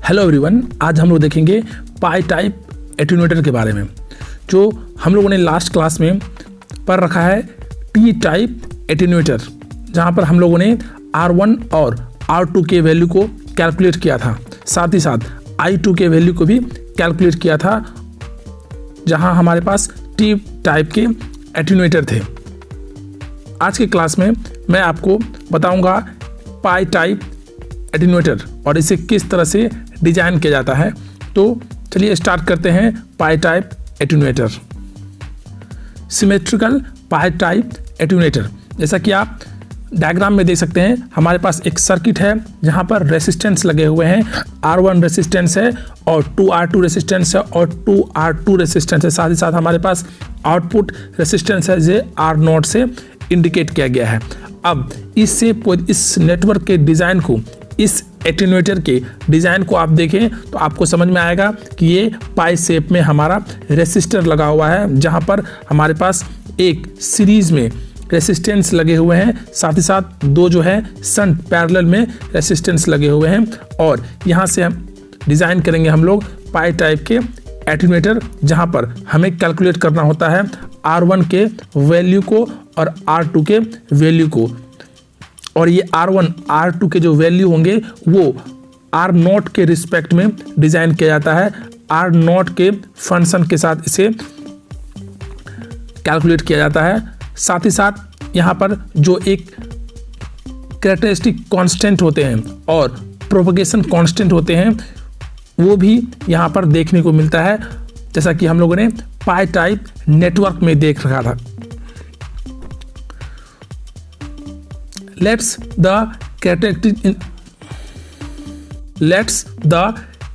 Hello everyone, आज हम लोग देखेंगे पाई टाइप एटेन्यूएटर के बारे में। जो हम लोगों ने लास्ट क्लास में पढ़ रखा है टी टाइप एटेन्यूएटर, जहाँ पर हम लोगों ने R1 और R2 के वैल्यू को कैलकुलेट किया था, साथ ही साथ I2 के वैल्यू को भी कैलकुलेट किया था, जहाँ हमारे पास टी टाइप के एटेन्यूएटर थे। आज के क्लास में मैं आपको बताऊंगा पाई टाइप एटेन्यूएटर और इसे किस तरह से डिजाइन किया जाता है। तो चलिए स्टार्ट करते हैं पाई टाइप एटेन्यूएटर। सिमेट्रिकल पाई टाइप एटेन्यूएटर, जैसा कि आप डायग्राम में देख सकते हैं, हमारे पास एक सर्किट है जहां पर रेसिस्टेंस लगे हुए हैं। R1 रेसिस्टेंस है और 2R2 रेसिस्टेंस है और 2R2 रेसिस्टेंस है। साथ ही साथ हमारे पास आउटपुट रेसिस्टेंस है जो R0 से इंडिकेट किया गया है। अब इस नेटवर्क के डिज़ाइन को, इस एटेन्यूएटर के डिज़ाइन को आप देखें तो आपको समझ में आएगा कि ये पाई शेप में हमारा रेसिस्टर लगा हुआ है, जहां पर हमारे पास एक सीरीज में रेसिस्टेंस लगे हुए हैं, साथ ही साथ दो जो है शंट पैरेलल में रेसिस्टेंस लगे हुए हैं। और यहाँ से हम डिज़ाइन करेंगे हम लोग पाई टाइप के एटेन्यूएटर, जहाँ पर हमें कैलकुलेट करना होता है R1 के वैल्यू को और R2 के वैल्यू को। और ये R1 R2 के जो वैल्यू होंगे वो R0 के रिस्पेक्ट में डिज़ाइन किया जाता है। R0 के फंक्शन के साथ इसे कैलकुलेट किया जाता है। साथ ही साथ यहाँ पर जो एक कैरेक्टरिस्टिक कांस्टेंट होते हैं और प्रोपगेशन कांस्टेंट होते हैं, वो भी यहाँ पर देखने को मिलता है, जैसा कि हम लोगों ने पाई टाइप नेटवर्क में देख रखा था। Let's the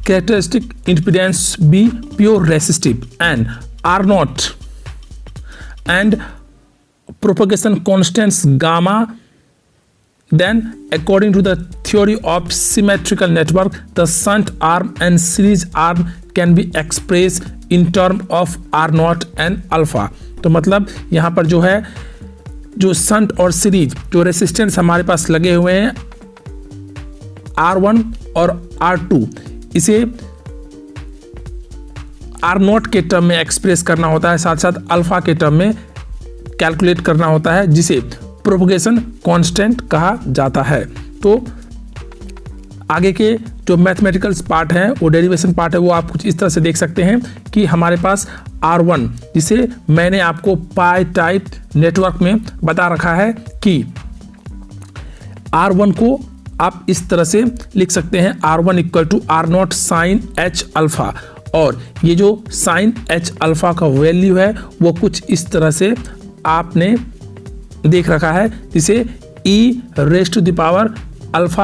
characteristic impedance be pure resistive and R0 and propagation constants gamma. Then according to the theory of symmetrical network, the shunt arm and series arm can be expressed in term of R0 and alpha। तो मतलब यहाँ पर जो है, जो shunt और series जो resistance हमारे पास लगे हुए हैं R1 और R2, इसे R0 के टर्म में एक्सप्रेस करना होता है, साथ साथ अल्फा के टर्म में कैलकुलेट करना होता है, जिसे प्रोपगेशन कांस्टेंट कहा जाता है। तो आगे के जो मैथमेटिकल पार्ट है, वो डेरिवेशन पार्ट है, वो आप कुछ इस तरह से देख सकते हैं कि हमारे पास R1, जिसे मैंने आपको पाई टाइप नेटवर्क में बता रखा है कि R1 को आप इस तरह से लिख सकते हैं, R1 = R0 sign H alpha. और ये जो साइन H अल्फा का वैल्यू है वो कुछ इस तरह से आपने देख रखा है, जिसे e⁻⁴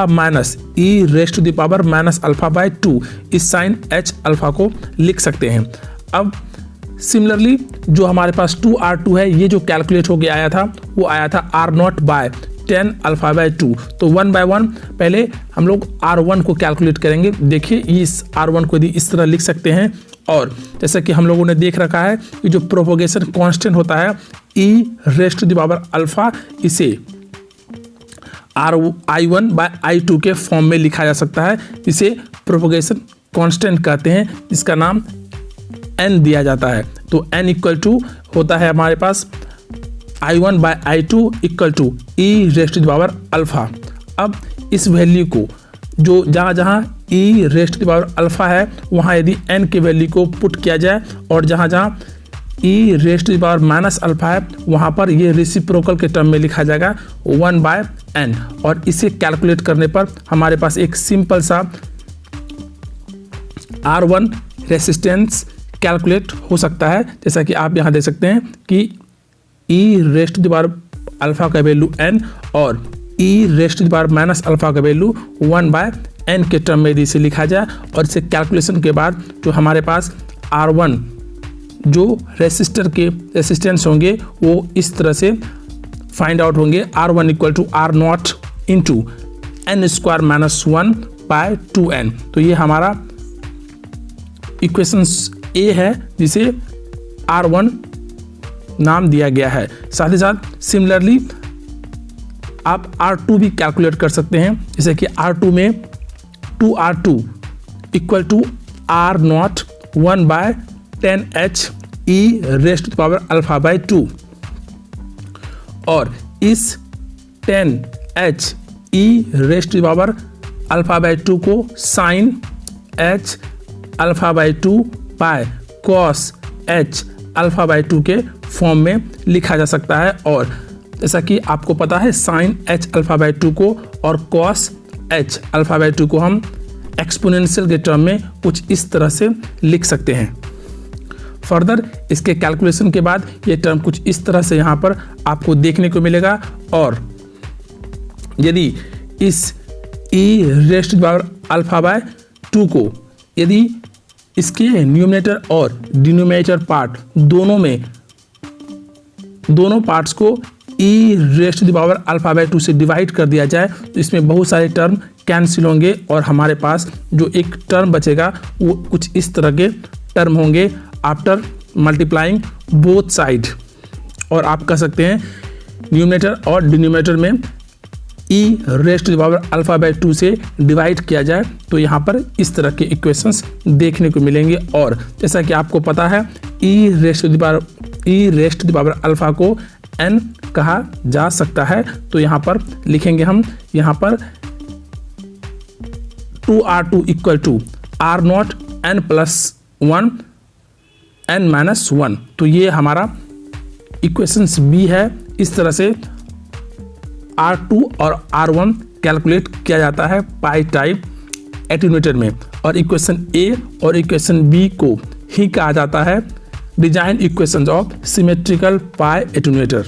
माइनस e⁻⁻ अल्फा/2 इस साइन H अल्फा को लिख सकते हैं। अब सिमिलरली जो हमारे पास 2R2 है, ये जो कैलकुलेट होके आया था वो आया था R0/10 अल्फा/2। तो 1 by 1 पहले हम लोग R1 को कैलकुलेट करेंगे। देखिए इस R1 को यदि इस तरह लिख सकते हैं, और जैसा कि हम लोगों ने देख रखा है कि जो प्रोपोगेशन कांस्टेंट होता है e⁻⁴, इसे I1/I2 के फॉर्म में लिखा जा सकता है, जिसे प्रोपोगेशन कांस्टेंट कहते हैं, जिसका नाम n दिया जाता है। तो n = होता है हमारे पास I1/I2 = e⁻⁴। अब इस वैल्यू को जो जहाँ e⁻⁴ है वहाँ यदि n के वैल्यू को पुट किया जाए, और जहाँ e⁻⁻ है वहाँ पर ये रेसिप्रोकल के टर्म में लिखा जाएगा 1/n। और इसे कैलकुलेट करने पर हमारे पास एक सिंपल सा R1 रेसिस्टेंस कैलकुलेट हो सकता है, जैसा कि आप यहाँ देख सकते हैं कि e⁻⁴ का वैल्यू n और e⁻⁻ का वैल्यू 1/n के टर्म में यदि इसे लिखा जाए, और इसे कैलकुलेशन के बाद जो हमारे पास R1 जो रेसिस्टर के रेसिस्टेंस होंगे वो इस तरह से फाइंड आउट होंगे। R1 = R0 × n²-1/2n। तो ये हमारा इक्वेशंस A है, जिसे R1 नाम दिया गया है। साथ ही साथ सिमिलरली आप R2 भी कैलकुलेट कर सकते हैं, जैसे कि R2 में 2R2 equal to r not 1/10h e raised to the power alpha by 2, और इस 10h e raised to the power alpha by 2 को sine h alpha by 2 by cos h alpha by 2 के form में लिखा जा सकता है। और जैसा कि आपको पता है साइन h अल्फा बाई 2 को और कॉस h अल्फा बाई 2 को हम एक्सपोनेंशियल के टर्म में कुछ इस तरह से लिख सकते हैं। फर्दर इसके कैलकुलेशन के बाद ये टर्म कुछ इस तरह से यहाँ पर आपको देखने को मिलेगा। और यदि इस e raised to the power alpha by 2 को यदि इसके न्यूमरेटर और डिनोमिनेटर पार्ट दोनों पार्ट्स को e raised to the power alpha by 2 से डिवाइड कर दिया जाए तो इसमें बहुत सारे टर्म कैंसिल होंगे और हमारे पास जो एक टर्म बचेगा वो कुछ इस तरह के टर्म होंगे आफ्टर मल्टीप्लाइंग बोथ साइड। और आप कह सकते हैं न्यूमरेटर और डिनोमिनेटर में e raised to the power alpha by 2 से डिवाइड किया जाए तो यहाँ पर इस तरह के इक्वेशंस देखने को मिलेंगे। और जैसा कि आपको पता है e raised to the power alpha को n कहा जा सकता है, तो यहाँ पर लिखेंगे हम यहाँ पर 2r2 equal to r not n plus 1 n minus 1। तो ये हमारा इक्वेशंस बी है। इस तरह से R2 और R1 कैलकुलेट किया जाता है पाई टाइप एटेन्यूएटर में। और इक्वेशन ए और इक्वेशन बी को ही कहा जाता है design equations of symmetrical pi attenuator.